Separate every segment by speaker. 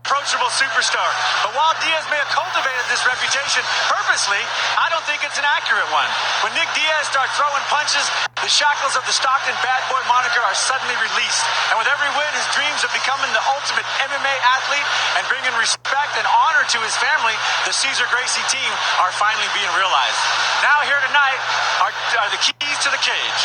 Speaker 1: approachable superstar. But while Diaz may have cultivated this reputation purposely, I don't think it's an accurate one. When Nick Diaz starts throwing punches, the shackles of the Stockton Bad Boy moniker are suddenly released. And with every win, his dreams of becoming the ultimate MMA athlete and bringing respect and honor to his family, the Cesar Gracie team, are finally being realized. Now here tonight are the keys to the cage.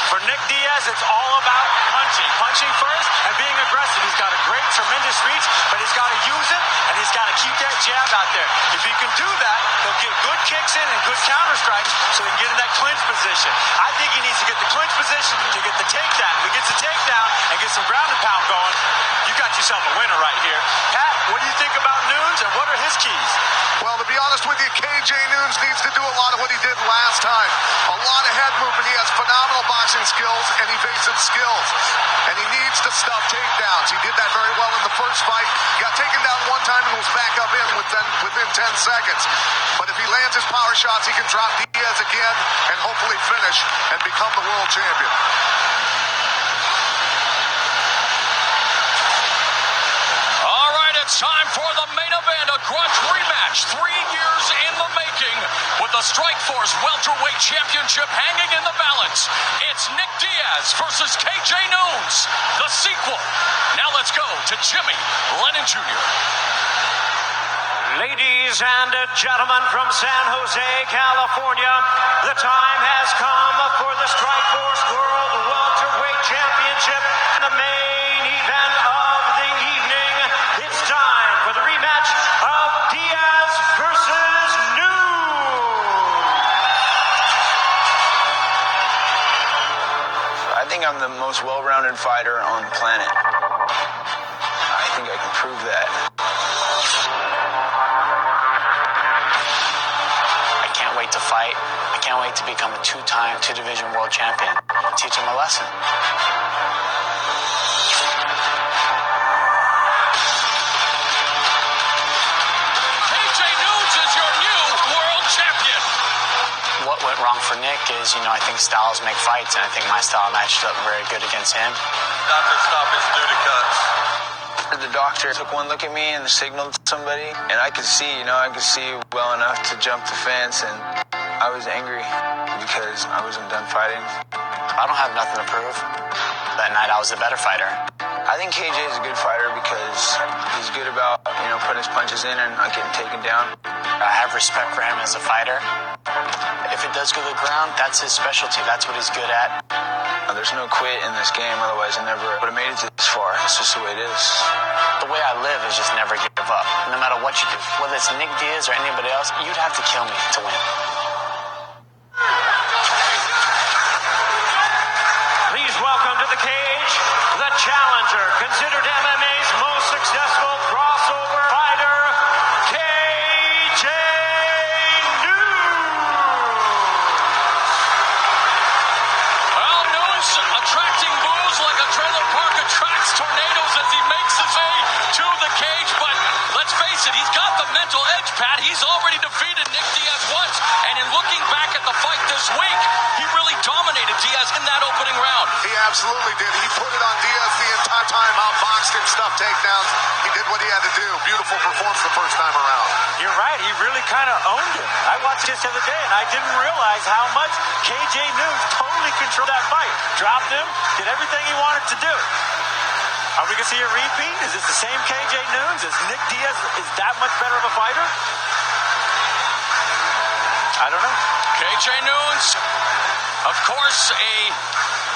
Speaker 1: For Nick Diaz, it's all about punching first and being aggressive. He's got a great, tremendous reach, but he's got to use it, and he's got to keep that jab out there. If he can do that, he'll get good kicks in and good counter strikes so he can get in that clinch position. I think he needs to get the clinch position to get the takedown. If he gets the takedown and gets some ground and pound going, you got yourself a winner right here. Pat, what do you think about Nunes, and what are his keys?
Speaker 2: Well, to be honest with you, KJ Nunes needs to do a lot of what he did last time. A lot of head movement. He has phenomenal boxing skills and evasive skills. And he needs to stuff takedowns. He did that very well in the first fight. Got taken down one time and was back up in within 10 seconds. But if he lands his power shots, he can drop Diaz again and hopefully finish and become the world champion.
Speaker 3: It's time for the main event, a grudge rematch, 3 years in the making, with the Strikeforce Welterweight Championship hanging in the balance. It's Nick Diaz versus KJ Nunes, the sequel. Now let's go to Jimmy Lennon Jr.
Speaker 4: Ladies and gentlemen from San Jose, California, the time has come for the Strikeforce World Welterweight Championship, the main event of the evening. It's time for the rematch of Diaz versus Nunes.
Speaker 5: I think I'm the most well-rounded fighter on the planet. I think I can prove that.
Speaker 6: I can't wait to fight. I can't wait to become a two-time, two-division world champion. Teach him a lesson.
Speaker 3: KJ Nunes is your new world champion.
Speaker 6: What went wrong for Nick is, I think styles make fights, and I think my style matched up very good against him.
Speaker 7: Doctor, stop his duty cuts.
Speaker 5: The doctor took one look at me and signaled to somebody, and I could see, I could see well enough to jump the fence, and I was angry because I wasn't done fighting.
Speaker 6: I don't have nothing to prove. That night I was the better fighter.
Speaker 5: I think KJ is a good fighter because he's good about, putting his punches in and not getting taken down.
Speaker 6: I have respect for him as a fighter. If it does go to the ground, that's his specialty. That's what he's good at.
Speaker 5: There's no quit in this game, otherwise I never would have made it this far. It's just the way it is.
Speaker 6: The way I live is just never give up, no matter what you do. Whether it's Nick Diaz or anybody else, you'd have to kill me to win.
Speaker 4: Please welcome to the cage, the challenger, considered MMA's most successful crossover fighter, KJ Nunes.
Speaker 3: Well, Nunes attracting boos like a trailer park attracts tornadoes as he makes his way to the cage. But let's face it, he's got the mental edge, Pat. He's already defeated Nick Diaz once. And in looking back at the fight this week, he really dominated Diaz in that opening round.
Speaker 2: He absolutely did. He put it on Diaz the entire time, outboxed him, stuffed takedowns. He did what he had to do. Beautiful performance the first time around.
Speaker 1: You're right. He really kind of owned him. I watched this the other day, and I didn't realize how much KJ Nunes totally controlled that fight. Dropped him, did everything he wanted to do. Are we going to see a repeat? Is this the same KJ Nunes? Is Nick Diaz is that much better of a fighter? I don't know.
Speaker 3: KJ Nunes, of course, a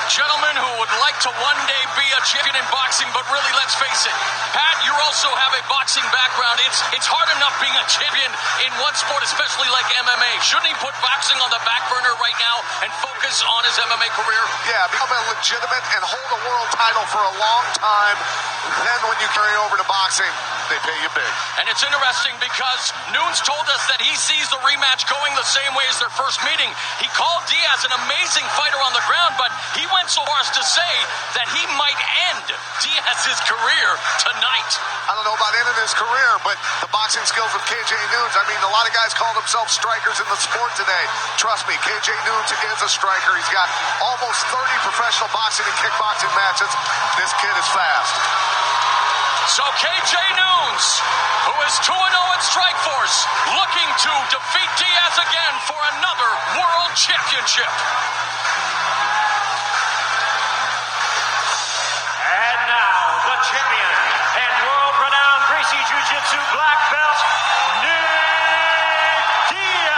Speaker 3: gentleman who would like to one day be a champion in boxing, but really, let's face it, Pat, you also have a boxing background. It's hard enough being a champion in one sport, especially like MMA. Shouldn't he put boxing on the back burner right now and focus on his MMA career?
Speaker 2: Yeah, become a legitimate and hold a world title for a long time. Then when you carry over to boxing, they pay you big.
Speaker 3: And it's interesting because Nunes told us that he sees the rematch going the same way as their first meeting. He called Diaz an amazing fighter on the ground, but he went so far as to say that he might end Diaz's career tonight.
Speaker 2: I don't know about ending his career, but the boxing skills of KJ Nunes, I mean, a lot of guys call themselves strikers in the sport today. Trust me, KJ Nunes is a striker. He's got almost 30 professional boxing and kickboxing matches. This kid is fast.
Speaker 3: So KJ Nunes, who is 2-0 at Strikeforce, looking to defeat Diaz again for another world championship.
Speaker 4: And now, the champion and world-renowned Gracie Jiu-Jitsu black belt, Nick Diaz.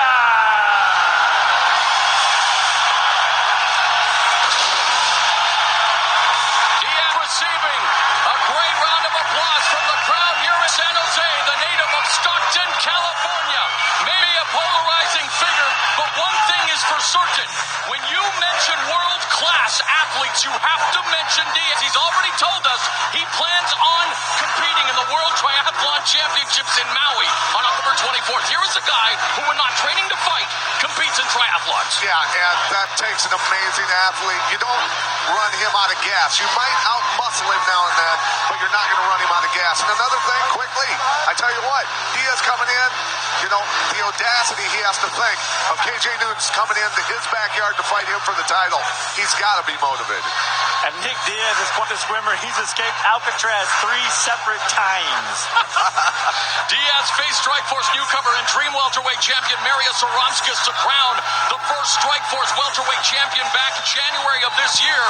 Speaker 3: Diaz receiving a great round of applause from the crowd here in San Jose, the native of Stockton, California. Maybe a polarizing figure, but one thing is for certain. When you mention world-class athletes, you have to mention Diaz. He's already told us he plans on competing in the World Triathlon Championships in Maui on October 24th. Here is a guy who, when not training to fight, competes in triathlons.
Speaker 2: Yeah, and that takes an amazing athlete. You don't run him out of gas. You might out-muscle him now and then, but you're not going to run him out of gas. And another thing, quickly, I tell you what, Diaz coming in, you know, the audacity he has to think of KJ Nunes coming into his backyard to fight him for the title. He's got to be motivated.
Speaker 1: And Nick Diaz is quite a swimmer. He's escaped Alcatraz 3 separate times.
Speaker 3: Diaz faced Strikeforce newcomer and Dream welterweight champion Marius Aramskis to crown the first Strikeforce welterweight champion back in January of this year.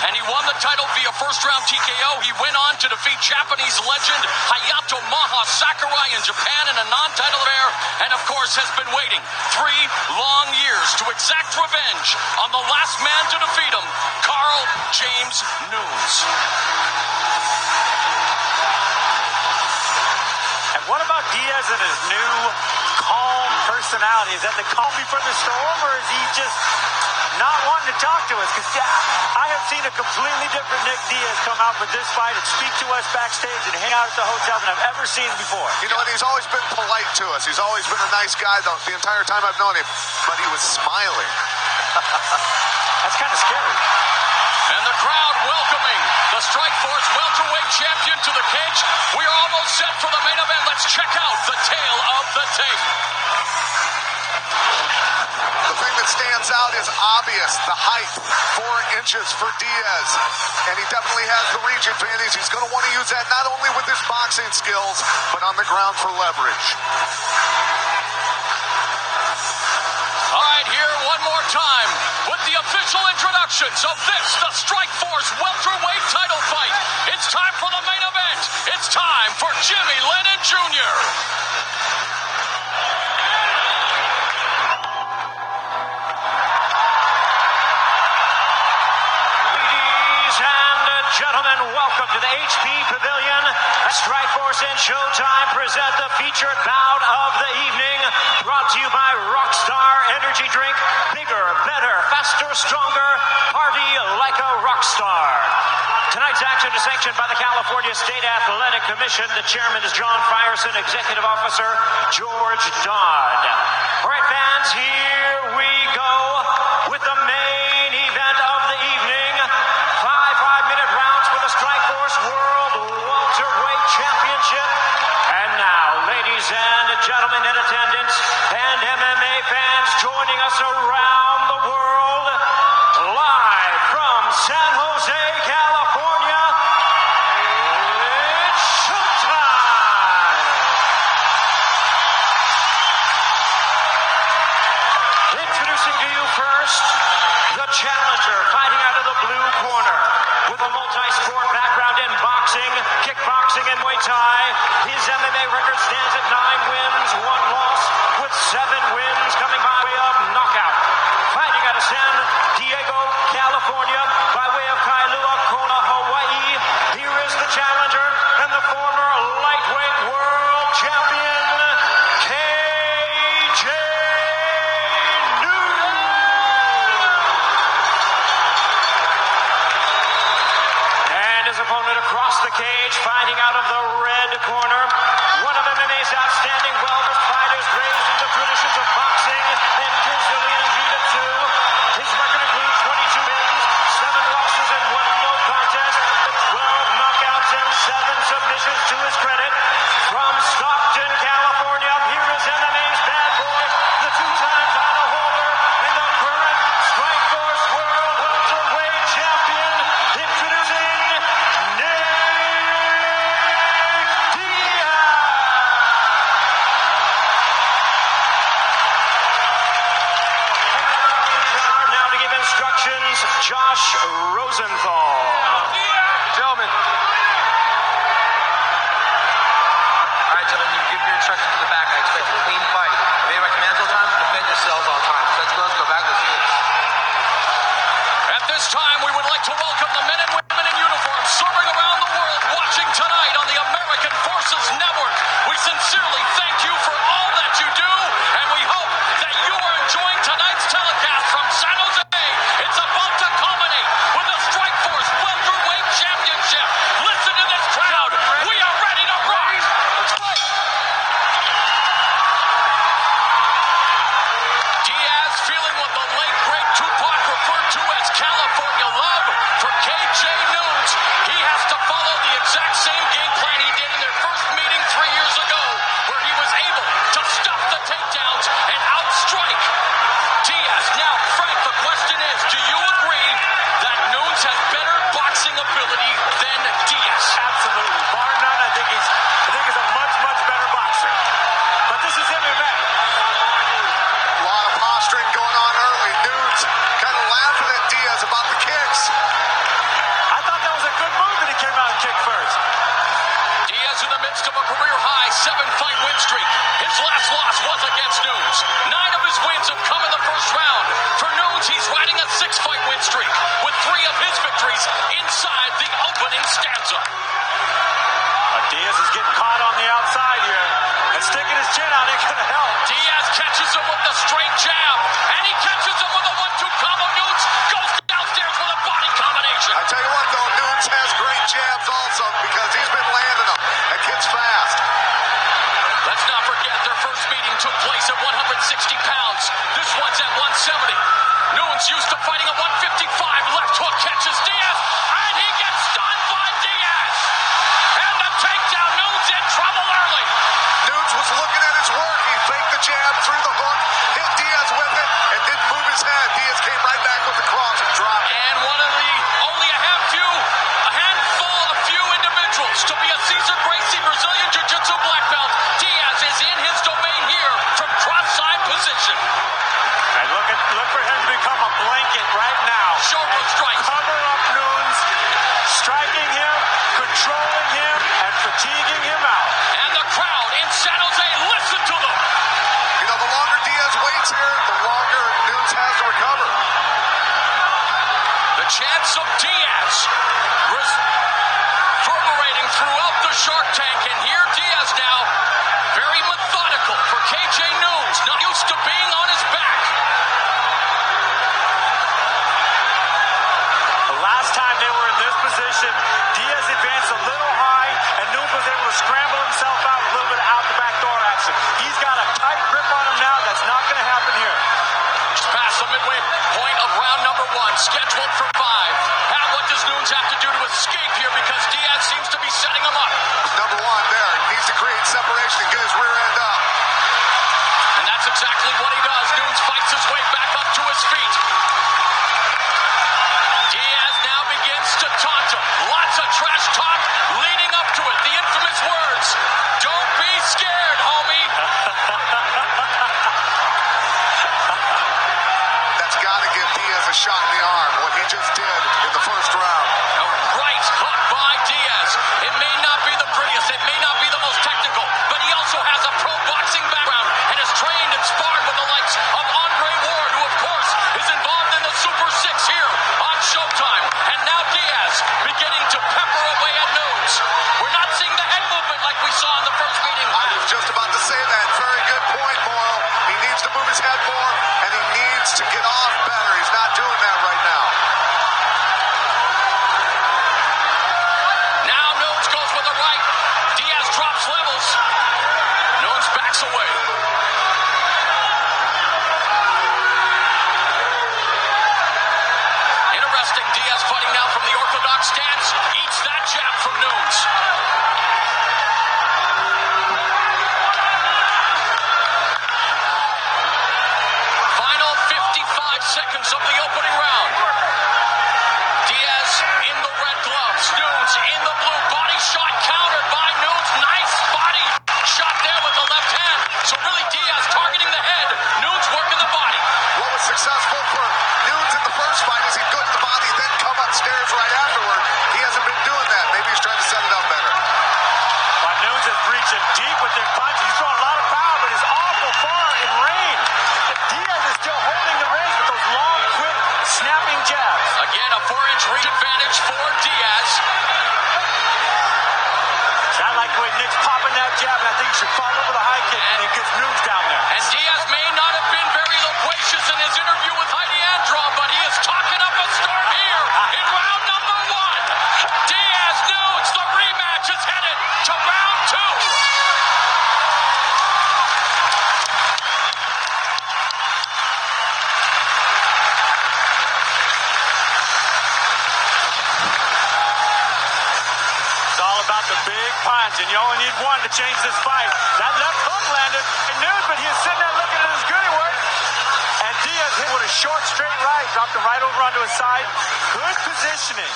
Speaker 3: And he won the title via first-round TKO. He went on to defeat Japanese legend Hayato Maha Sakurai in Japan in a non-title affair. And, of course, has been waiting 3 long years to exact revenge on the last man to defeat him, Carl James Nunes.
Speaker 1: And what about Diaz and his new calm personality? Is that the calm before the storm, or is he just not wanting to talk to us? Because I have seen a completely different Nick Diaz come out for this fight and speak to us backstage and hang out at the hotel than I've ever seen before.
Speaker 2: You know, and he's always been polite to us. He's always been a nice guy the entire time I've known him, but he was smiling.
Speaker 1: That's kind of scary.
Speaker 3: And the crowd welcoming the Strikeforce welterweight champion to the cage. We are almost set for the main event. Let's check out the tail of the tape.
Speaker 2: The thing that stands out is obvious, the height, 4 inches for Diaz. And he definitely has the reach advantage. He's going to want to use that not only with his boxing skills, but on the ground for leverage.
Speaker 3: All right, here one more time with the official introductions of this, the Strikeforce welterweight title fight. It's time for the main event. It's time for Jimmy Lennon Jr.
Speaker 4: Ladies and gentlemen, welcome to the HP Pavilion. Strikeforce and Showtime present the featured bout of the evening, brought to you by Rockstar Energy Drink. Bigger, better, faster, stronger. Party like a rock star. Tonight's action is sanctioned by the California State Athletic Commission. The chairman is John Frierson, executive officer George Dodd. All right, fans, here we go with the main event of the evening. 5-minute rounds for the Strikeforce World Welterweight Championship. And now, ladies and gentlemen in attendance and MMA fans joining us around the world, live from San Jose, California, it's showtime! Introducing to you first, the challenger fighting out of the blue corner with a multi-sport background in boxing, kickboxing, and Muay Thai. His MMA record stands at 9 wins, 1 loss, with 7 wins coming by way of knockout. Fighting out of San Diego, California, by way of Kailua Kona, Hawaii. Here is the challenger and the former lightweight world champion, KJ Nunes. And his opponent across the cage, fighting out of the red corner, MMA's outstanding well-versed fighters raised in the traditions of boxing and Brazilian Jiu-Jitsu. His record includes 22 wins, 7 losses, and 1 no contest, 12 knockouts and 7 submissions to his credit. From Stockton, California, here is MMA's bad boy, the 2-time title holder and the current Strikeforce World Welterweight Champion, introducing Nick Diaz. Now to give instructions, Josh Rosenthal.
Speaker 8: Gentlemen. All right, gentlemen, you give your instructions to the back. I expect a clean fight. Obey my commands all the time. Defend yourselves all the time. Let's go back. Let's do this.
Speaker 3: At this time, we would like to welcome the men and women in uniform serving around the world watching tonight on the American Forces Network. We sincerely thank you for all that you do, and we hope that you are enjoying tonight's telecast from San Jose. It's about to culminate with the Strikeforce Welterweight Championship. Listen to this crowd. We are ready to rock. Let's play. Diaz feeling what the late great Tupac referred to as California love for KJ Nunes. He has to follow the exact same game plan he did in their first meeting 3 years ago, where he was able to stop the takedowns and outstrike Diaz. Now, Frank, the question is, do you agree that Nunes has better boxing ability than Diaz?
Speaker 1: Absolutely. Bar none, I think he's a much, much better boxer. But this is MMA.
Speaker 2: A lot of posturing going on early. Nunes kind of laughing at Diaz about the kicks.
Speaker 1: I thought that was a good move that he came out and kicked first.
Speaker 3: Diaz in the midst of a career-high 7-fight win streak. His last loss was against Nunes. 9 of his wins have come in the first round. For Nunes, he's riding a 6-fight win streak, with 3 of his victories inside the opening stanza.
Speaker 1: Diaz is getting caught on the outside here. And sticking his chin out ain't gonna help.
Speaker 3: Diaz catches him with the straight jab, and he catches him with a 1-2 combo. Nunes goes downstairs with a body combination.
Speaker 2: I tell you what, though, Nunes has great jabs also because he's been landing them. That kid's fast.
Speaker 3: Let's not forget their first meeting took place at 160 pounds. This one's at 170. Nunes used to fighting at 155. Left hook catches Diaz, and he gets stunned by Diaz. And the takedown. Nunes in trouble early.
Speaker 2: Nunes was looking at his work. He faked the jab, threw the hook, hit Diaz with it, and didn't move his head. Diaz came right back with the cross and dropped it.
Speaker 3: And one of the only a handful of few individuals to be a Cesar Gracie Brazilian Jiu-Jitsu black belt. Diaz is in his domain here from cross-side position.
Speaker 1: And look for him to become a blanket right now.
Speaker 3: Shoulder
Speaker 1: And
Speaker 3: strike.
Speaker 1: cover up Nunes, striking him, controlling him, and fatiguing him out.
Speaker 3: And the crowd in San Jose, listen to them.
Speaker 2: You know, the longer Diaz waits here, the longer Nunes has to recover.
Speaker 3: The chants of Diaz reverberating throughout the Shark Tank. And here Diaz now, very methodical for KJ Nunes, not used to being on his back.
Speaker 1: The last time they were in this position, Diaz advanced a little high, and Nunes was able to scramble himself out a little bit out the back door action. He's got a tight grip on him now. That's not going to happen here.
Speaker 3: Just past the midway point of round number 1, scheduled for 5. Pat, what does Nunes have
Speaker 1: should follow up with a high kick and he gets Nunes down there.
Speaker 3: And Diaz may not have been very loquacious in his interview with Heidi Andron, but he is talking up a storm here in round number 1. Diaz Nunes, the rematch is headed to round 2.
Speaker 1: About the big punch, and you only need one to change this fight. That left hook landed at Nunes, but he was sitting there looking at his goodie work. And Diaz hit with a short, straight right, dropped him right over onto his side. Good positioning.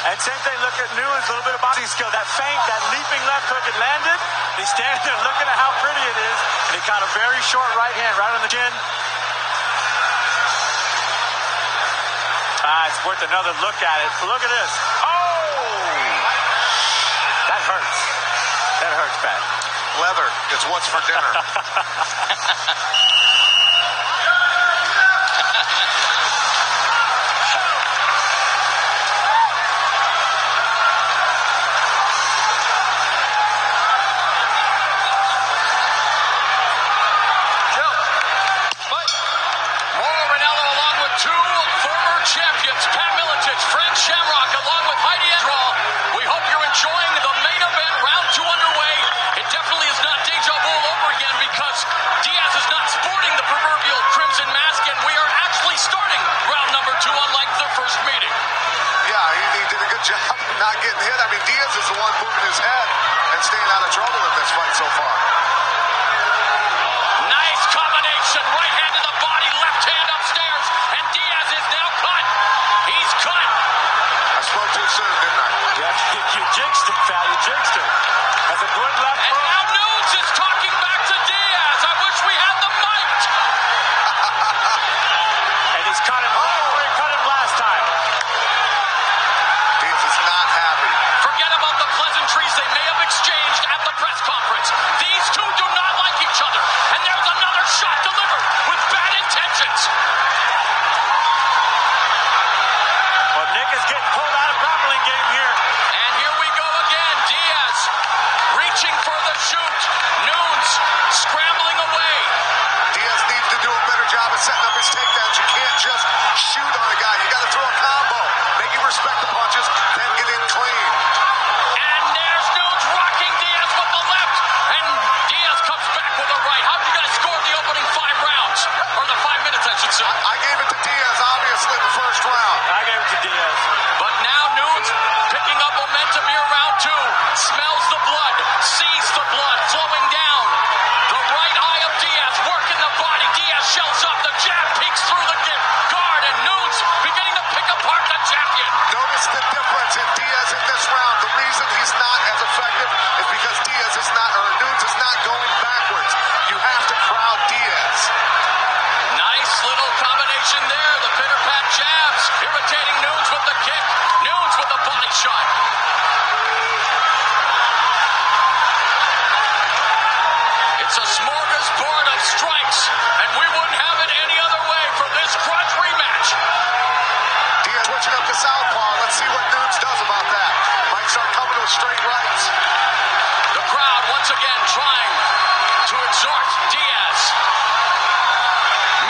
Speaker 1: And same thing, look at Nunes, a little bit of boxing skill. That feint, that leaping left hook, it landed. He's standing there looking at how pretty it is, and he caught a very short right hand right on the chin. It's worth another look at it. Look at this. That hurts. That hurts, Pat.
Speaker 2: Leather is what's for dinner.
Speaker 3: Champions Pat Miletich, Frank Shamrock, along with Heidi Andron. We hope you're enjoying the main event, round 2 underway. It definitely is not deja vu all over again because Diaz is not sporting the proverbial crimson mask, and we are actually starting round number 2, unlike the first meeting.
Speaker 2: Yeah, he did a good job not getting hit. I mean, Diaz is the one moving his head and staying out of trouble in this fight so far.
Speaker 3: Nice combination, right hand to the body, left hand upstairs, and Diaz is now cut. He's cut.
Speaker 2: I spoke too soon, didn't I?
Speaker 1: Yeah, you jinxed it, Pat. You jinxed it. That's a good left
Speaker 3: hook. And now Nunes is talking back to Diaz. I wish we had the mic.
Speaker 1: And he's cut him right where he cut him last time.
Speaker 2: Diaz is not happy.
Speaker 3: Forget about the pleasantries they may have exchanged at the press conference. These two do not like each other. And there's another shot delivered with bad intentions.
Speaker 1: Well, Nick is getting pulled out of grappling game here.
Speaker 3: And here we go again. Diaz reaching for the shoot. Nunes scrambling away.
Speaker 2: Diaz needs to do a better job of setting up his takedowns. You can't just shoot on a guy. You got to throw a combo. Make him respect the punches, then get in clean.
Speaker 3: And there's Nunes rocking Diaz with the left. And Diaz comes back with a right. How'd you guys score the opening 5 rounds? Or the 5 minutes, I should say.
Speaker 2: I gave it to Diaz, obviously, the first round.
Speaker 1: I gave it to Diaz.
Speaker 3: But now Nunes picking up momentum here, round 2. Smells the blood, sees the blood flowing down. The right eye of Diaz working the body. Diaz shells up. The jab peeks through the guard. And Nunes beginning to pick apart the champion.
Speaker 2: Notice the difference in Diaz in this round. The reason he's not as effective is because Nunes is not going backwards. You have to crowd Diaz.
Speaker 3: Nice little combination there. The pitter-pat jabs. Irritating Nunes with the kick. Nunes with the body shot. It's a smorgasbord of strikes, and we wouldn't have it any other way for this grudge rematch.
Speaker 2: Diaz switching up to southpaw. Let's see what Nunes does about that. Might start coming with straight rights.
Speaker 3: The crowd once again trying to exhort Diaz.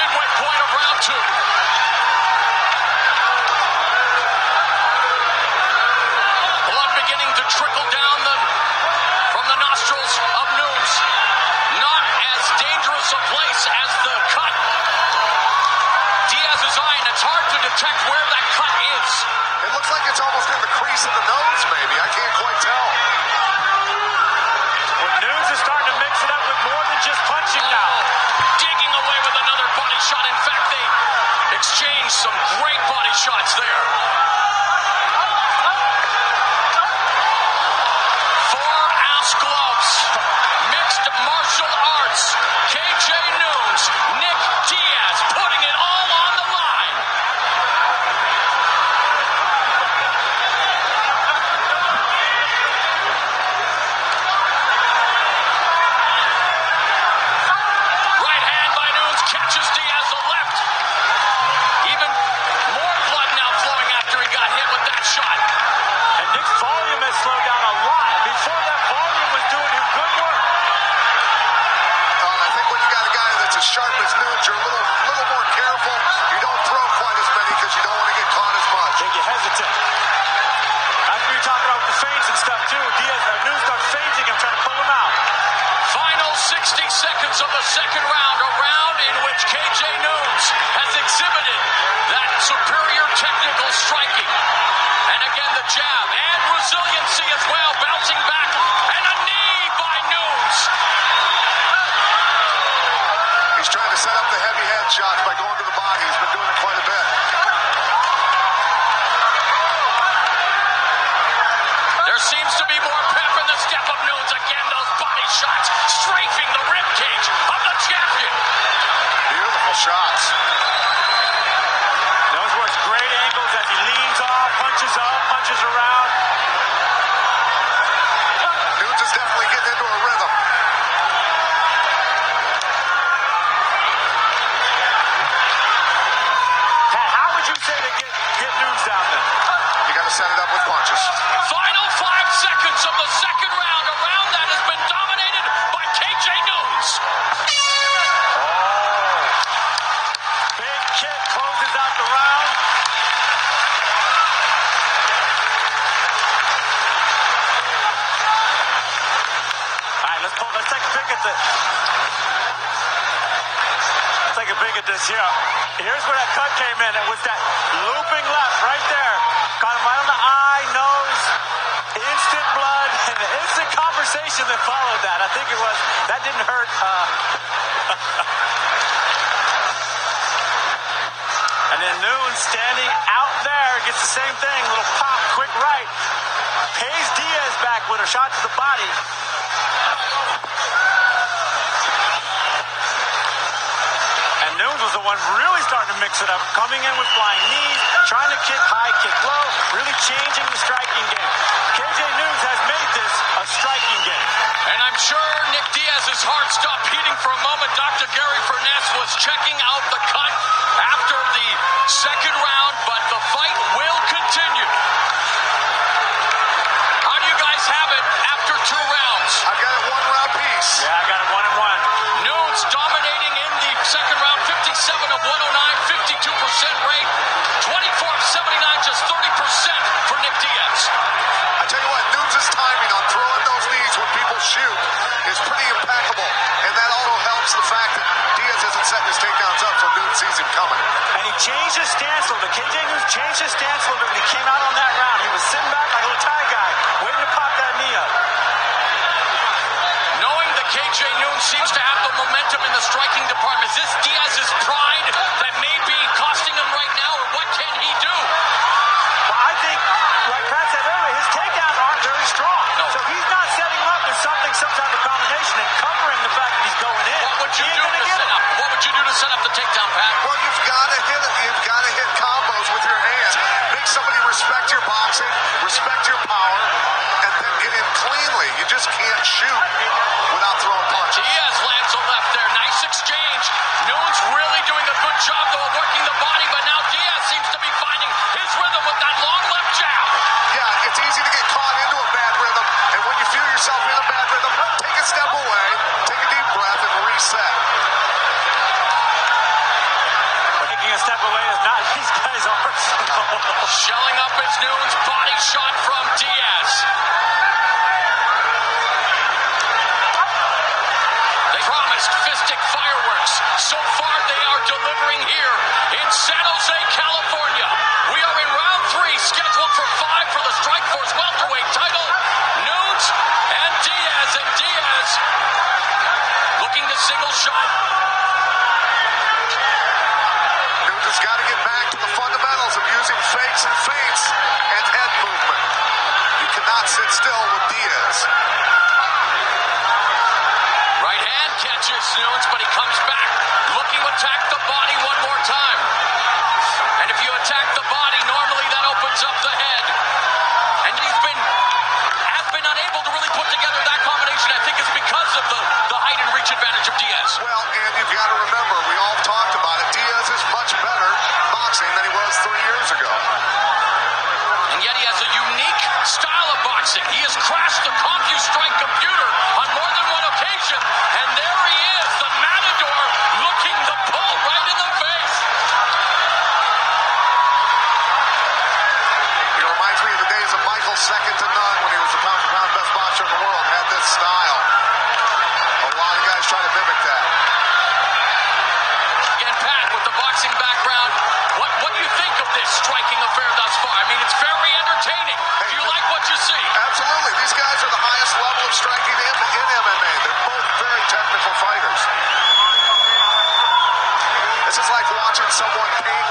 Speaker 3: Midway point of round 2. Blood beginning to trickle down from the nostrils of Nunes. Not as dangerous a place as the cut. Diaz's eye, and it's hard to detect where that cut is.
Speaker 2: It looks like it's almost in the crease of the nose, maybe. I can't quite tell.
Speaker 1: Well, Nunes is starting to mix it up with more than just punching now.
Speaker 3: Digging away with another body shot. In fact, they exchanged some great body shots there. 4-ounce gloves. Mixed martial arts. KJ Nunes, Nick Diaz putting it all on the line. Right hand by Nunes catches Diaz the left. Even more blood now flowing after he second round, a round in which KJ Noons has exhibited that superior technical striking. And again, the jab and resiliency as well, bouncing back, and a knee by Noons.
Speaker 2: He's trying to set up the heavy head shots by going to the body. He's been doing it quite a bit.
Speaker 3: There seems to be more pep in the step of Noons. Again, those body shots strafing the ribcage of the champion.
Speaker 2: Beautiful shots.
Speaker 1: Those works great angles as he leans off, punches around.
Speaker 2: Nunes is definitely getting into a rhythm.
Speaker 1: Pat, how would you say to get Nunes down then?
Speaker 2: You got to set it up with punches.
Speaker 3: Final 5 seconds of the second round. A round that has been dominated by KJ Noons.
Speaker 1: Big kick closes out the round. All right, let's take a peek at this. Let's take a peek at this here. Here's where that cut came in. It was that looping left right there. Caught him right on the eye, nose, instant blood, and the instant conversation that followed that. I think it was, that didn't hurt. And then Noons standing out there gets the same thing. Little pop, quick right. Pays Diaz back with a shot to the body. And Noons was the one really starting to mix it up. Coming in with flying knees, trying to kick high, kick low, really changing the striking game. KJ Noons has made this a striking game.
Speaker 3: And I'm sure Nick Diaz's heart stopped beating for a moment. Dr. Gary Furness was checking out the cut after the second round, but the fight will continue. How do you guys have it after 2 rounds?
Speaker 2: I've got it 1-round piece.
Speaker 1: Yeah, I got it 1-1.
Speaker 3: Noons dominating in the second round, 57 of 109, 52% rate, 24 of 79, just 30% for Nick Diaz.
Speaker 2: I tell you what, Nunes' timing on throwing those knees when people shoot is pretty impeccable. And that also helps the fact that Diaz isn't setting his takedowns up so Nunes sees him coming.
Speaker 1: And he changed his stance a little bit. KJ Noons changed his stance a little bit when he came out on that round. He was sitting back like a little Thai guy, waiting to pop that knee up.
Speaker 3: Knowing that KJ Noons seems to have the momentum in the striking department, is this Diaz's pride that may be costing him right now, or what can he do?
Speaker 1: Well, I think, like Pat said earlier, his takedowns aren't very strong.
Speaker 3: No.
Speaker 1: So he's not setting him up with some type of combination and covering the fact that he's going in.
Speaker 3: What would you
Speaker 1: He ain't
Speaker 3: do
Speaker 1: gonna
Speaker 3: to
Speaker 1: get
Speaker 3: set
Speaker 1: him.
Speaker 3: up? What would you do to set up the takedown, Pat?
Speaker 2: Well, you've got to hit it. You've got to hit combos with your hands. Make somebody respect your boxing, respect your power, and then get in cleanly. You just can't shoot without throwing punches.
Speaker 3: Diaz lands a left there. Nice exchange. Noons really doing a good job, though, of working the body, but now Diaz seems to be finding his rhythm with that long left jab.
Speaker 2: Yeah, it's easy to get caught into a bad rhythm, and when you feel yourself in a bad rhythm, take a step away, take a deep breath, and reset.
Speaker 1: Taking a step away is not these guys' arsenal.
Speaker 3: Shelling up his Noons, body shot from Diaz. They promised fistic fireworks. So far, they are delivering here in San Jose, California. We are in round 3, scheduled for 5 for the Strikeforce welterweight title. Noons and Diaz looking to single shot.
Speaker 2: Nunes has got to get back to the fundamentals of using fakes and feints and head movement. You cannot sit still with Diaz.
Speaker 3: Right hand catches Noons, but he comes back looking to attack the body one more time. And if you attack the body, normally that opens up the head. And he's been unable to really put together that combination. I think it's because of the height and reach advantage of Diaz.
Speaker 2: Well, and you've got to remember, we all talked about it, Diaz is much better boxing than he was 3 years ago.
Speaker 3: And yet he has a unique style of boxing. He has crashed the CompuStrike computer on more than one occasion. And there he is, the Matador, looking the bull right in the face.
Speaker 2: It reminds me of the days of Michael second to none when he was the pound-for-pound best boxer in the world, had this style. A lot of guys try to mimic that.
Speaker 3: this striking affair thus far? I mean, it's very entertaining. Do you like what you see?
Speaker 2: Absolutely. These guys are the highest level of striking in MMA. They're both very technical fighters. This is like watching someone paint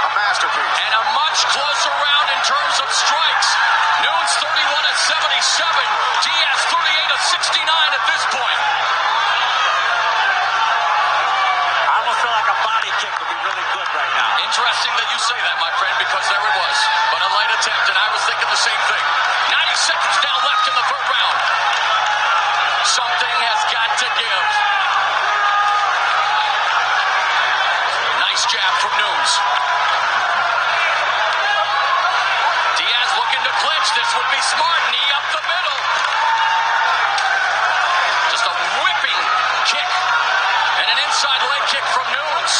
Speaker 2: a masterpiece.
Speaker 3: And a much closer round in terms of strikes. Nunes 31-77. Diaz 38-69 at this point.
Speaker 1: I almost feel like a body kick would be really good right now.
Speaker 3: Interesting that you say that, my friend, because there it was. But a light attempt, and I was thinking the same thing. 90 seconds down left in the third round. Something has got to give. Nice jab from Nunes. Diaz looking to clinch. This would be smart. Knee up the middle. Just a whipping kick. And an inside leg kick from Nunes.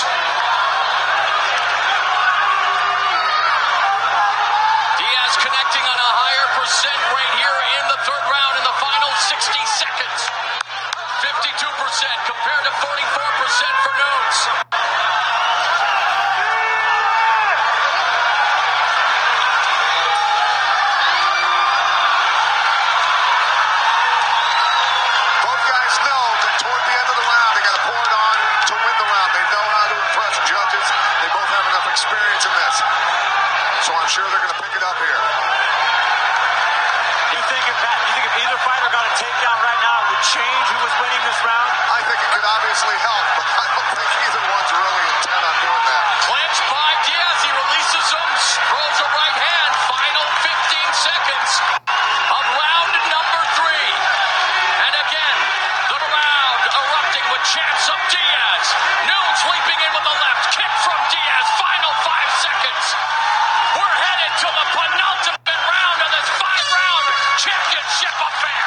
Speaker 3: Diaz connecting on a higher percent rate here in the third round in the final 60 seconds. 52% compared to 44% for Nunes.
Speaker 2: Both guys know that toward the end of the round, they got to pour it on to win the round. They know how to impress judges. They both have enough experience in this. So I'm sure they're going to pick it up here.
Speaker 1: You think if either fighter got a takedown right now, it would change who was winning this round?
Speaker 2: I think it could obviously help, but I don't think either one's really intent on doing that.
Speaker 3: Clinch by Diaz. He releases him. Throws a right hand. Final 15 seconds of round number 3. And again, the crowd erupting with chants of Diaz. Nunes leaping in with a left kick from Diaz. Final 5 seconds. We're headed to the penultimate round of this 5-round championship affair.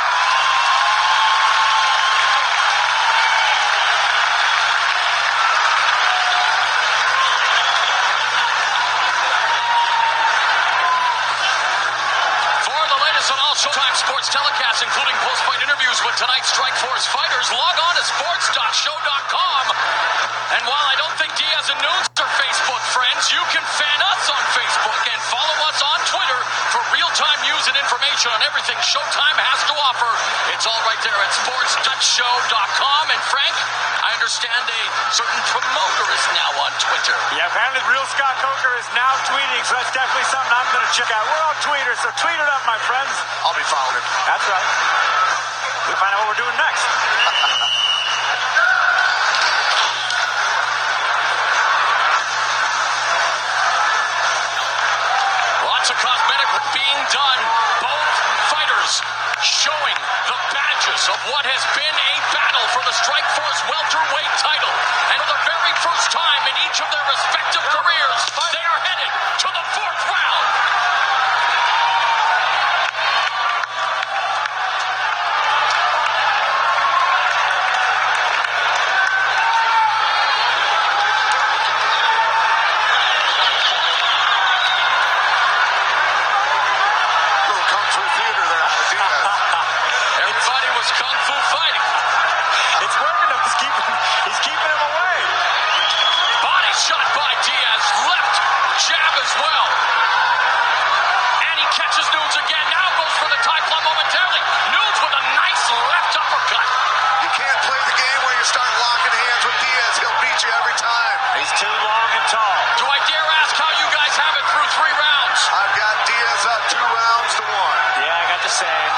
Speaker 3: For the latest on all Showtime sports telecasts, including post-fight interviews with tonight's Strikeforce fighters, log on to sports.show.com. And while I don't think Diaz and Nunes are Facebook friends, you can fan us on Facebook and follow us on Twitter for real-time news and information on everything Showtime has to offer. It's all right there at sports.show.com. And Frank, I understand a certain promoter is now on Twitter.
Speaker 1: Yeah, apparently Real Scott Coker is now tweeting, so that's definitely something I'm going to check out. We're all tweeters, so tweet it up, my friends.
Speaker 2: I'll be following him.
Speaker 1: That's right. We'll find out what we're doing next.
Speaker 3: Lots of cosmetic work being done. Both fighters showing the badges of what has been a battle for the Strikeforce welterweight title. And for the very first time in each of their respective careers, they are headed to the 4th round.
Speaker 2: Little kung fu theater there for Diaz.
Speaker 3: Everybody was kung fu fighting.
Speaker 1: It's working him. He's keeping him away.
Speaker 3: Body shot by Diaz. Left jab as well. And he catches Nunes again. Now goes for the tie club momentarily. Nunes with a nice left uppercut.
Speaker 2: You can't play the game where you start locking hands with Diaz. He'll beat you every time.
Speaker 1: He's too long and tall.
Speaker 3: Do I dare ask how you guys have it through 3 rounds?
Speaker 2: I've got Diaz up 2 rounds to 1.
Speaker 1: Yeah, I got the same.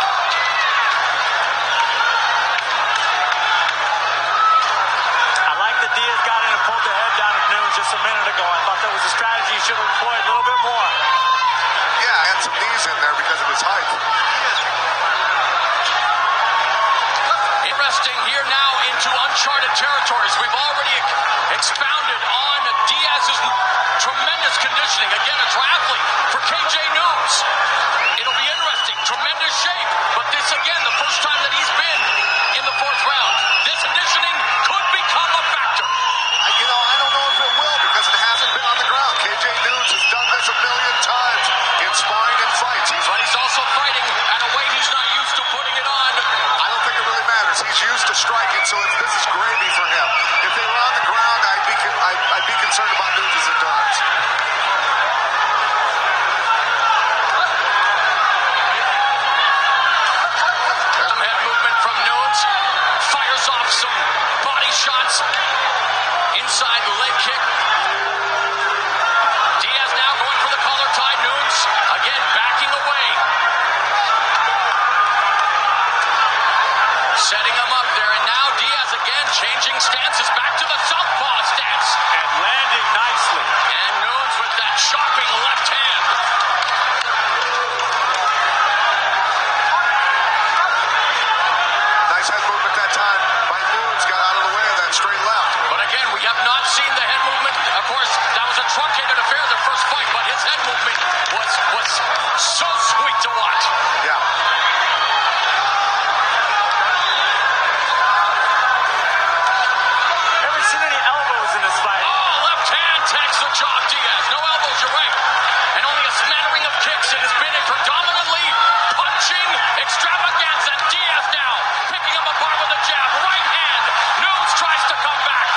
Speaker 1: I like that Diaz got in and pulled the head down of Nunes just a minute ago. I thought that was a strategy he should have employed a little bit more.
Speaker 2: Yeah, and some knees in there because of his height.
Speaker 3: Interesting here now into uncharted territories. We've already expounded on Diaz's tremendous conditioning. Again, a triathlete for KJ Nunes. It'll be interesting. Tremendous shape. But this, again, the first time that he's been in the 4th round. This conditioning could become a factor.
Speaker 2: I don't know if it will because it hasn't been on the ground. KJ Nunes has done this a million times in sparring and fights.
Speaker 3: But he's also fighting at a weight he's not used to putting it on.
Speaker 2: I don't think it really matters. He's used to striking, so this is gravy for him. If they were on the ground, I'd be concerned about Nunes' endurance.
Speaker 3: setting him up there, and now Diaz again changing stances back to the southpaw stance.
Speaker 1: And landing nicely.
Speaker 3: And Nunes with that chopping left hand.
Speaker 2: Nice head movement that time by Nunes. Got out of the way of that straight left.
Speaker 3: But again, we have not seen the head movement. Of course, that was a truncated affair the first fight, but his head movement was so sweet to watch.
Speaker 2: Yeah.
Speaker 1: Haven't seen any elbows in this fight.
Speaker 3: Oh, left hand tags the jaw of Diaz. No elbows, you're right. And only a smattering of kicks. It has been a predominantly punching extravaganza. And Diaz now picking up apart with a jab. Right hand. Nunes tries to come back.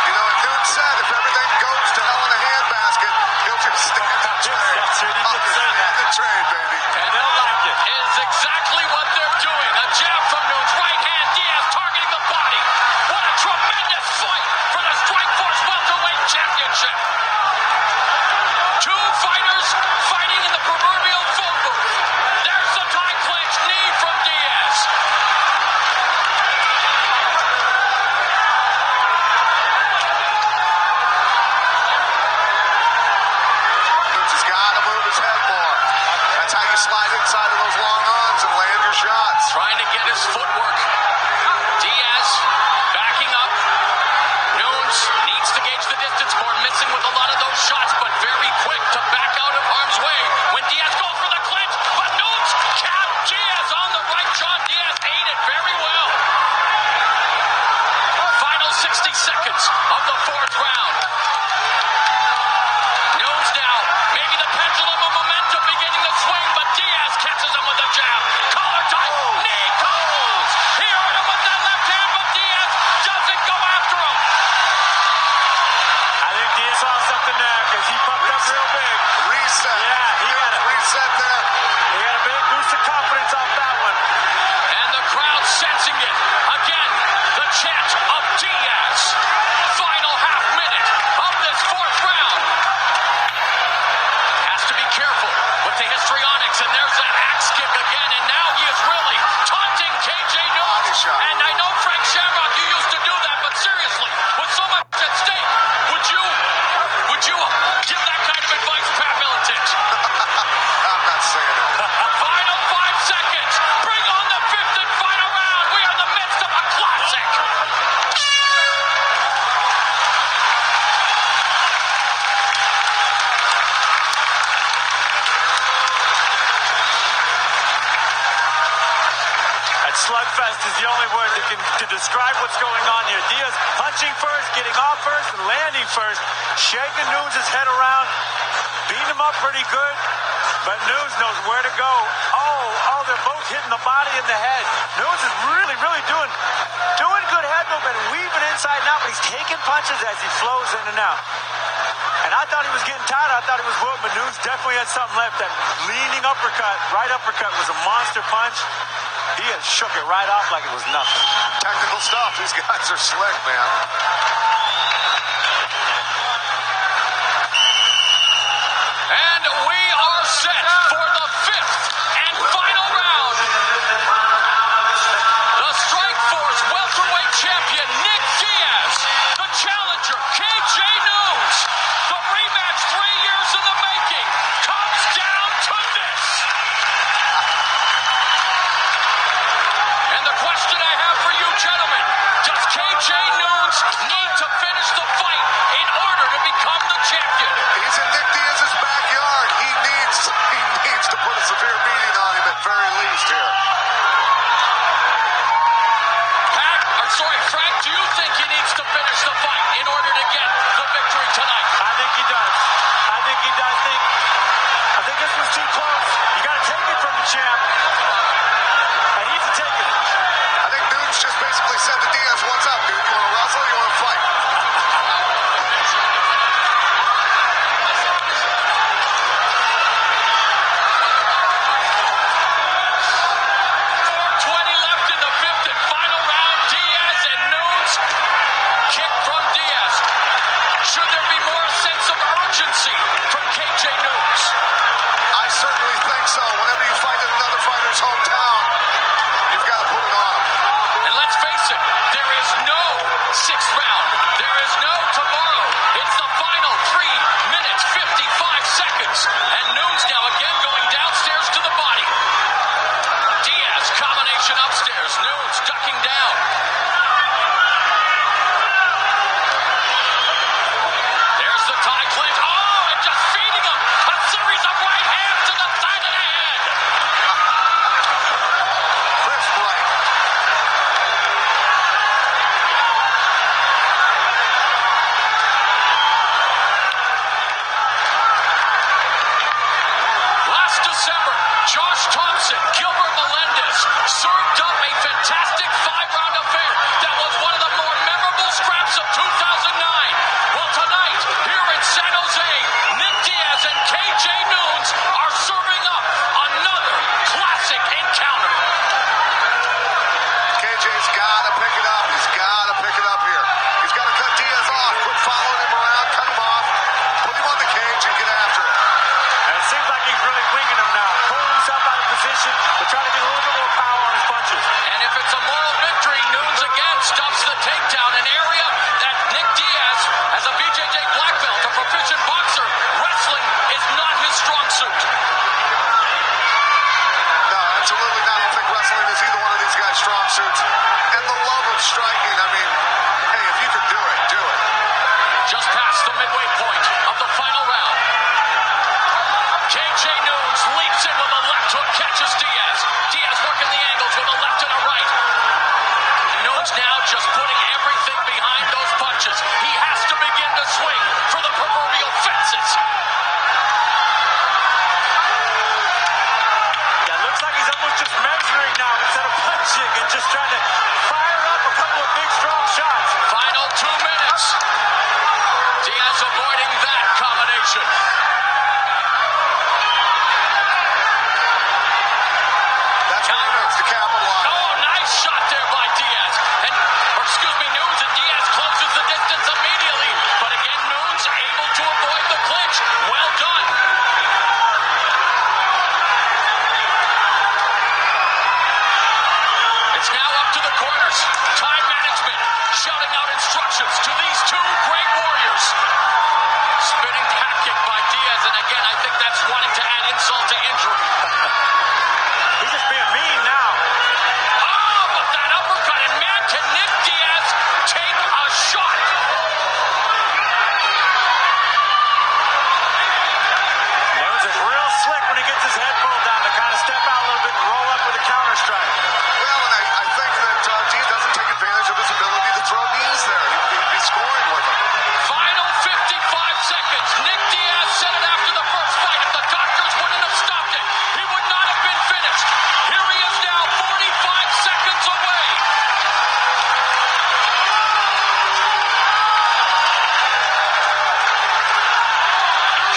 Speaker 2: You know, and Nunes said if everything goes to hell in a handbasket, he'll just stand and trade.
Speaker 1: That's right, he did say that.
Speaker 2: Stand and trade, baby.
Speaker 3: And they'll like it. Is exactly what they're doing. A jab from Nunes. Right hand. Diaz targeting the body. What a tremendous fight for the Strikeforce Welterweight Championship. Two fighters fighting in the proverbial phone booth. There's the tie clinch. Knee from Diaz.
Speaker 2: Nunes has got to move his head more. That's how you slide inside of those long arms and land your shots.
Speaker 3: Trying to get his footwork. Diaz backing up. Nunes needs to gauge the distance more, missing with a lot of those shots, but very quick to back out of harm's way when Diaz goes for the clinch. But Nunes capped Diaz on the right jaw. Diaz ate it very well. Final 60 seconds of the fourth round. Nunes now, maybe the pendulum of momentum beginning to swing, but Diaz catches him with a jab. Collar tie, knee goes. He hurt him with that left hand, but Diaz doesn't go after him.
Speaker 1: I think Diaz saw something there because he puffed up real big.
Speaker 2: Reset.
Speaker 1: Yeah, he got it.
Speaker 2: Reset there.
Speaker 1: He got a big boost of confidence off that one.
Speaker 3: And the crowd sensing it. Again, the chant of Diaz. Final half minute of this fourth round. Has to be careful with the histrionics, and there's that axe kick again, and now he is really taunting KJ Nunes.
Speaker 2: shot.
Speaker 3: And I know, Frank Shamrock, you used to do that, but seriously, with so much at stake, would you give that kind of advice, Pat Militant?
Speaker 2: I'm not saying it.
Speaker 3: Final 5 seconds. Bring on the fifth and final round. We are in the midst of a classic.
Speaker 1: That slugfest is the only word that to describe what's going on here. Diaz punching first, getting off first, and landing first. Shaking Nunes' head around, beating him up pretty good. But Nunes knows where to go. Oh, they're both hitting the body and the head. Nunes is really doing good head movement, weaving inside and out, but he's taking punches as he flows in and out. And I thought he was getting tired. I thought he was wilting, but Nunes definitely had something left. That leaning uppercut, right uppercut, was a monster punch. Diaz shook it right off like it was nothing.
Speaker 2: Technical stuff. These guys are slick, man.
Speaker 3: And we are set for the fifth and final round. The Strikeforce welterweight champion, Nick Diaz. The challenger, KJ Nunes. The rematch 3 years in the making comes down to this. And the question I have for you, gentlemen, does KJ Nunes need to finish the fight KJ Nunes leaps in with a left hook, catches Diaz. Diaz working the angles with a left and a right. Nunes now just putting everything behind those punches. He has to begin to swing for the proverbial fences.
Speaker 1: Yeah, looks like he's almost just measuring now instead of punching and just trying to fire up a couple of big, strong shots.
Speaker 3: Final 2 minutes. Diaz avoiding that combination.
Speaker 2: That's what he needs to capitalize.
Speaker 3: Oh, nice shot there by Diaz. Nunes, and Diaz closes the distance immediately. But again, Nunes able to avoid the clinch. Well done. It's now up to the corners. Time management, shouting out instructions to these two great warriors. Spinning back kick by Diaz, and again, I think that's wanting to add insult to injury.
Speaker 1: He's just being mean now.
Speaker 3: Oh, but that uppercut, and man, can Nick Diaz take a shot?
Speaker 1: Nunes is real slick when he gets his head pulled down to kind of step out a little bit and roll up with a counter strike.
Speaker 2: Well, and I think that Diaz doesn't take advantage of his ability to throw knees there. He'd be scoring with him.
Speaker 3: Final 55 seconds. Nick Diaz said it after the first fight. If the doctors wouldn't have stopped it, he would not have been finished. Here he is now, 45 seconds away.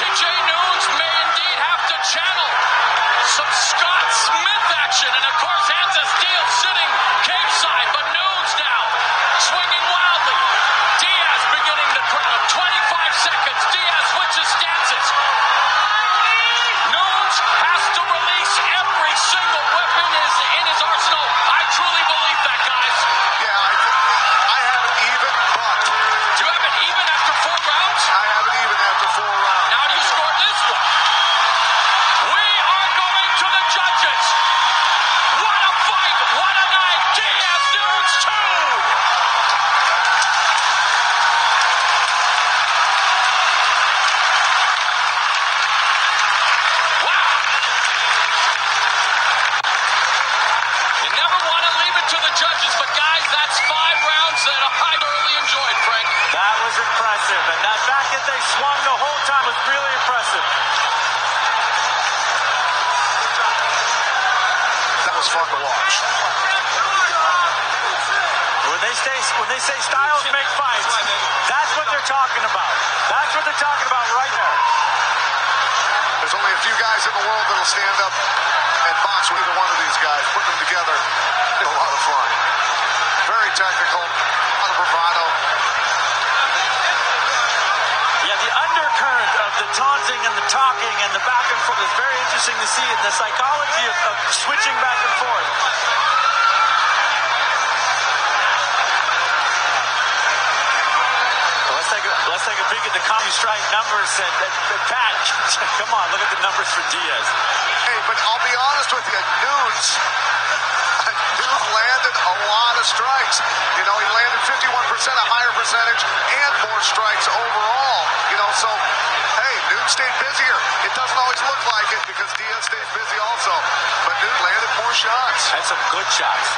Speaker 3: KJ Nunes may indeed have to channel some Scott Smith action. And of course, hands a steel sitting cage side. But Nunes now swinging wildly. Diaz beginning to ground. 25 seconds. Diaz switches stances. Nunes has to release every single weapon is in his arsenal. I truly believe that, guys.
Speaker 2: Yeah, I have it even, but
Speaker 3: Do you have it even after 4 rounds?
Speaker 2: I have it even after 4 rounds.
Speaker 3: How do you score this one? We are going to the judges. What a fight! What a night! Diaz Nunes 2! Wow! You never want to leave it to the judges, but guys, that's 5 rounds that I thoroughly enjoyed, Frank.
Speaker 1: That was impressive. And that fact that they swung the whole time was really impressive.
Speaker 2: That was fun to watch.
Speaker 1: When they say styles make fights, that's what they're talking about. That's what they're talking about right there.
Speaker 2: There's only a few guys in the world that'll stand up and box with either one of these guys. Put them together, it's a lot of fun. Very technical, a lot of bravado.
Speaker 1: Yeah, the undercurrent of the taunting and the talking and the back and forth is very interesting to see, and the psychology of switching back and forth. So let's take a peek at the Comedy Strike numbers. And Pat, come on, look at the numbers for Diaz.
Speaker 2: Hey, but I'll be honest with you, Nunes landed a lot of strikes. You know, he landed 51%, a higher percentage, and more strikes overall. You know, so, hey, Nunes stayed busier. It doesn't always look like it because Diaz stays busy also. But Nunes landed more shots.
Speaker 1: Had some good shots.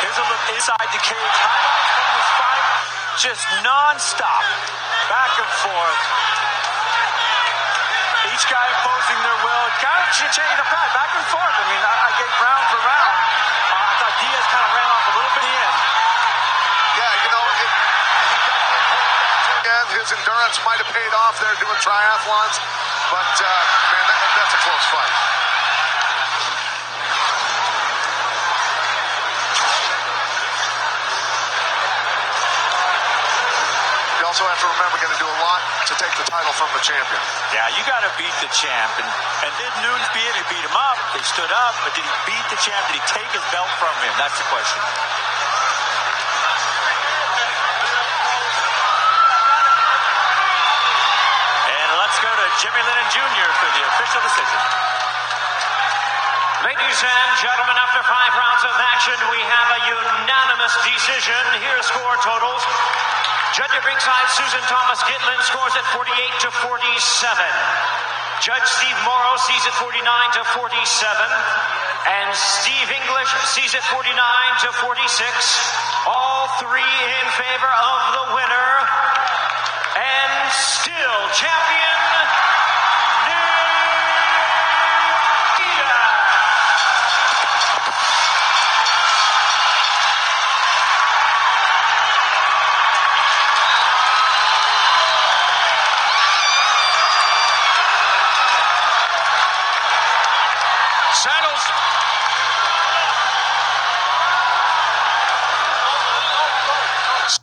Speaker 1: Here's a look inside the cage. Highlights from this fight, just non-stop, back and forth. Each guy opposing their will. Kind of changing the path, back and forth. I mean, I gave round for round. I thought Diaz kind of ran off a little bit in the end.
Speaker 2: Yeah, you know, he definitely again, his endurance might have paid off there doing triathlons. But, man, that's a close fight. You also have to remember, going to do a lot to take the title from the champion.
Speaker 1: Yeah, you got to beat the champ. And did Nunes beat him? He beat him up. They stood up. But did he beat the champ? Did he take his belt from him? That's the question. And let's go to Jimmy Lennon Jr. for the official decision.
Speaker 4: Ladies and gentlemen, after 5 rounds of action, we have a unanimous decision. Here are score totals. Judge at ringside, Susan Thomas Gitlin scores at 48-47. Judge Steve Morrow sees it 49-47. And Steve English sees it 49-46. All three in favor of the winner. And still champion, Diaz.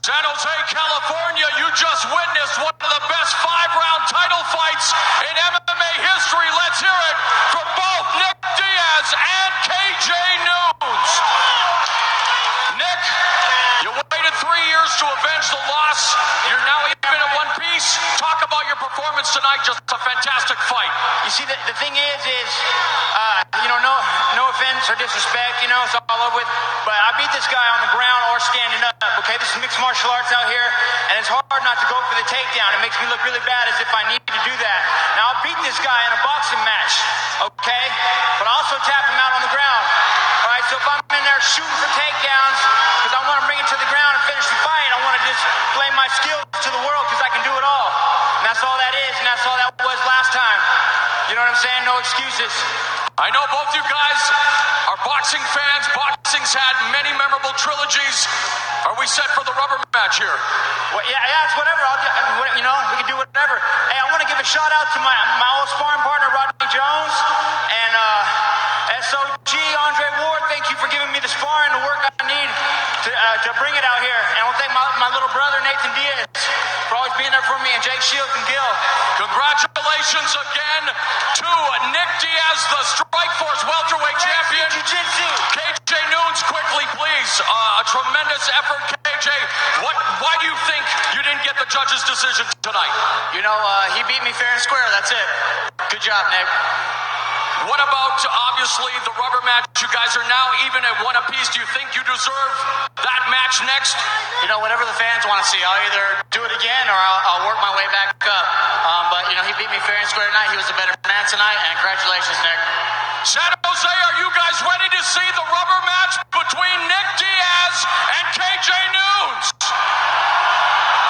Speaker 3: San Jose, California, you just witnessed one of the best 5-round title fights in MMA history. Let's hear it for both Nick Diaz and KJ Noons. Nick, you waited 3 years to avenge the loss. You're now even in one piece. Talk about your performance tonight. Just a fantastic fight.
Speaker 6: You see, the thing is, no offense or disrespect, it's all over with. But I beat this guy on the ground or standing up, okay? This is mixed martial arts out here, and it's hard not to go for the takedown. It makes me look really bad as if I need to do that. Now, I'll beat this guy in a boxing match, okay? But I'll also tap him out on the ground, all right? So if I'm in there shooting for takedowns because I want to bring it to the ground and finish the fight, I want to display my skills to the world because I can do it all. And that's all that is, and that's all that was last time. You know what I'm saying? No excuses.
Speaker 3: I know both you guys are boxing fans. Boxing's had many memorable trilogies. Are we set for the rubber match here?
Speaker 6: Well, yeah, it's whatever. We can do whatever. Hey, I want to give a shout out to my old sparring partner, Rodney Jones, and SOG, Andre Ward. Thank you for giving me the sparring, the work I need to bring it out here. And I want to thank my little brother, Nathan Diaz, for always being there for me, and Jake Shields and Gil.
Speaker 3: Congratulations again to Nick Diaz, the Strikeforce welterweight champion.
Speaker 6: Jiu-jitsu.
Speaker 3: KJ Noons, quickly, please. A tremendous effort, KJ. Why do you think you didn't get the judge's decision tonight?
Speaker 6: He beat me fair and square. That's it. Good job, Nick.
Speaker 3: What about, obviously, the rubber match? You guys are now even at one apiece. Do you think you deserve that match next?
Speaker 6: Whatever the fans want to see. I'll either do it again or I'll work my way back up. But he beat me fair and square tonight. He was a better man tonight, and congratulations, Nick.
Speaker 3: San Jose, are you guys ready to see the rubber match between Nick Diaz and KJ Noons?